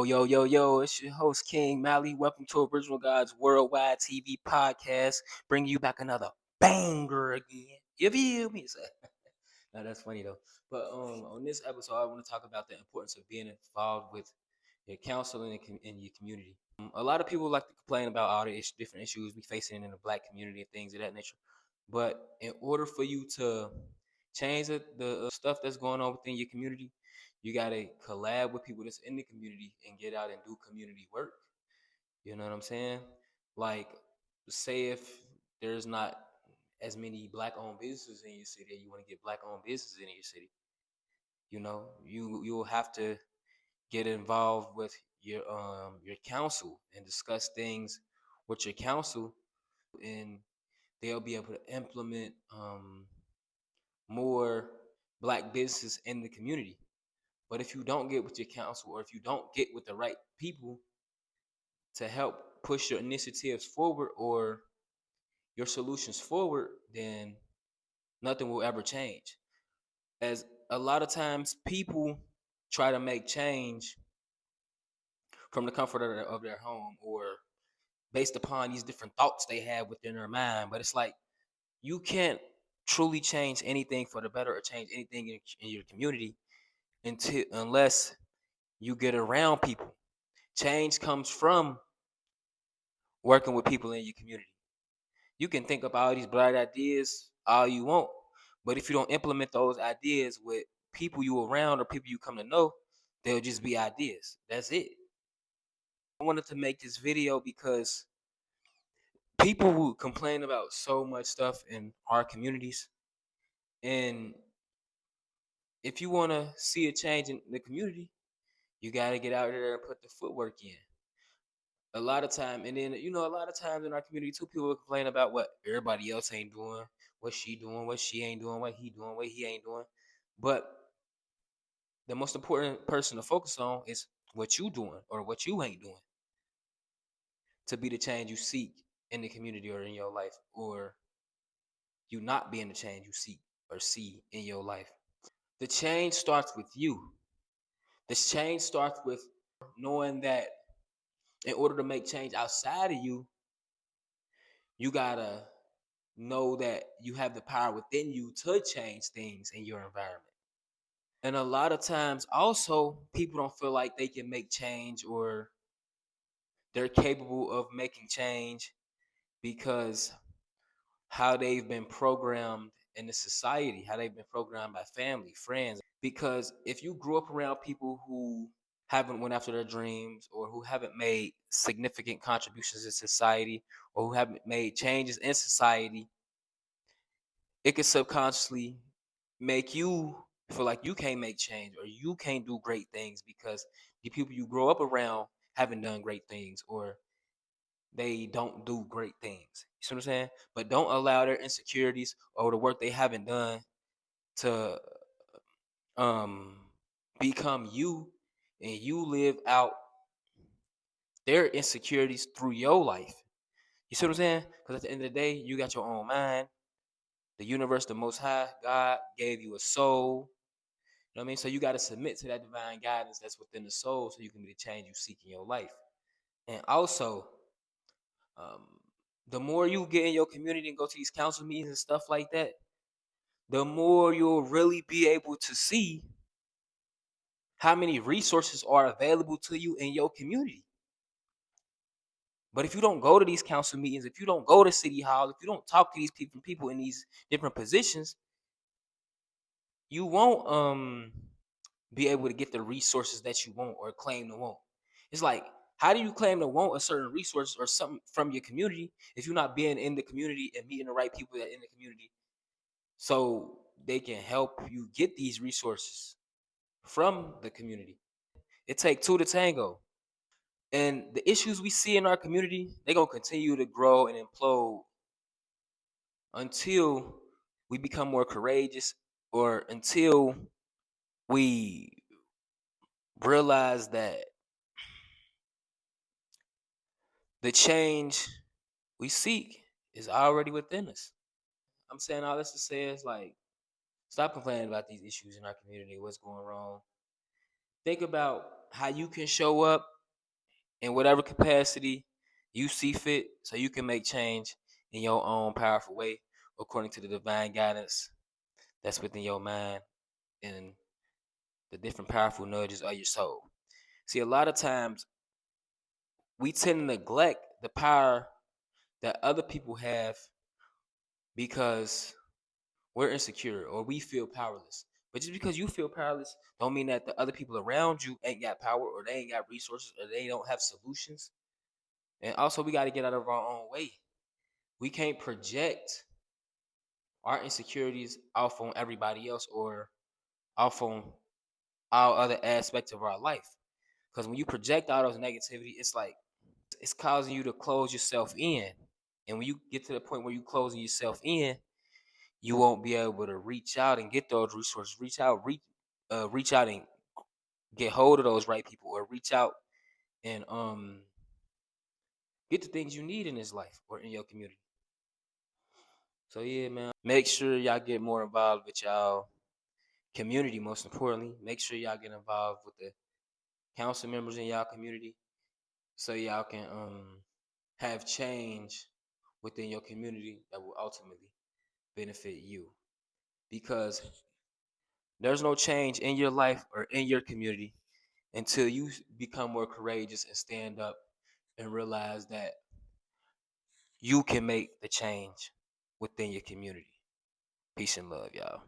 Yo, it's your host, Kingmaly. Welcome to Original God's Worldwide TV podcast. Bring you back another banger again. You feel me? No, that's funny though. But on this episode, I want to talk about the importance of being involved with your counseling in your community. A lot of people like to complain about all the different issues we facing in the black community and things of that nature. But in order for you to change the stuff that's going on within your community, you gotta collab with people that's in the community and get out and do community work. You know what I'm saying? Like, say if there's not as many black-owned businesses in your city, and you want to get black-owned businesses in your city. You'll have to get involved with your council and discuss things with your council, and they'll be able to implement more black businesses in the community. But if you don't get with your council, or if you don't get with the right people to help push your initiatives forward or your solutions forward, then nothing will ever change. As a lot of times people try to make change from the comfort of their home, or based upon these different thoughts they have within their mind. But it's like, you can't truly change anything for the better or change anything in your community unless you get around people. Change comes from working with people in your community. You can think up all these bright ideas all you want, but if you don't implement those ideas with people you around or people you come to know, they'll just be ideas. That's it. I wanted to make this video because people who complain about so much stuff in our communities, and if you want to see a change in the community, you got to get out there and put the footwork in. A lot of time, and then a lot of times in our community too, people will complain about what everybody else ain't doing, what she doing, what she ain't doing, what he doing, what he ain't doing. But the most important person to focus on is what you doing or what you ain't doing to be the change you seek in the community or in your life, or you not being the change you seek or see in your life. The change starts with you. This change starts with knowing that in order to make change outside of you, you gotta know that you have the power within you to change things in your environment. And a lot of times also, people don't feel like they can make change, or they're capable of making change, because how they've been programmed in the society, how they've been programmed by family, friends. Because if you grew up around people who haven't went after their dreams, or who haven't made significant contributions in society, or who haven't made changes in society, it can subconsciously make you feel like you can't make change or you can't do great things because the people you grow up around haven't done great things, or they don't do great things. You see what I'm saying? But don't allow their insecurities or the work they haven't done to um become you, and you live out their insecurities through your life. You see what I'm saying? Because at the end of the day, you got your own mind. The universe, the Most High, God gave you a soul. You know what I mean? So you got to submit to that divine guidance that's within the soul, so you can be the change you seek in your life. And also, um, the more you get in your community and go to these council meetings and stuff like that, the more you'll really be able to see how many resources are available to you in your community. But if you don't go to these council meetings, if you don't go to city hall, if you don't talk to these people in these different positions, you won't be able to get the resources that you want or claim to want. It's like, how do you claim to want a certain resource or something from your community if you're not being in the community and meeting the right people that in the community, so they can help you get these resources from the community? It takes two to tango. And the issues we see in our community, they're going to continue to grow and implode until we become more courageous, or until we realize that the change we seek is already within us. I'm saying all this to say is like, stop complaining about these issues in our community, what's going wrong. Think about how you can show up in whatever capacity you see fit so you can make change in your own powerful way according to the divine guidance that's within your mind and the different powerful nudges of your soul. See, a lot of times we tend to neglect the power that other people have because we're insecure or we feel powerless. But just because you feel powerless don't mean that the other people around you ain't got power or they ain't got resources or they don't have solutions. And also we got to get out of our own way. We can't project our insecurities off on everybody else or off on all other aspects of our life. Because when you project all those negativity, it's like it's causing you to close yourself in. And when you get to the point where you closing yourself in, you won't be able to reach out and get those resources. Reach out and get hold of those right people, or reach out and get the things you need in this life or in your community. So yeah, man, make sure y'all get more involved with y'all community. Most importantly, make sure y'all get involved with the council members in y'all community, so y'all can have change within your community that will ultimately benefit you. Because there's no change in your life or in your community until you become more courageous and stand up and realize that you can make the change within your community. Peace and love, y'all.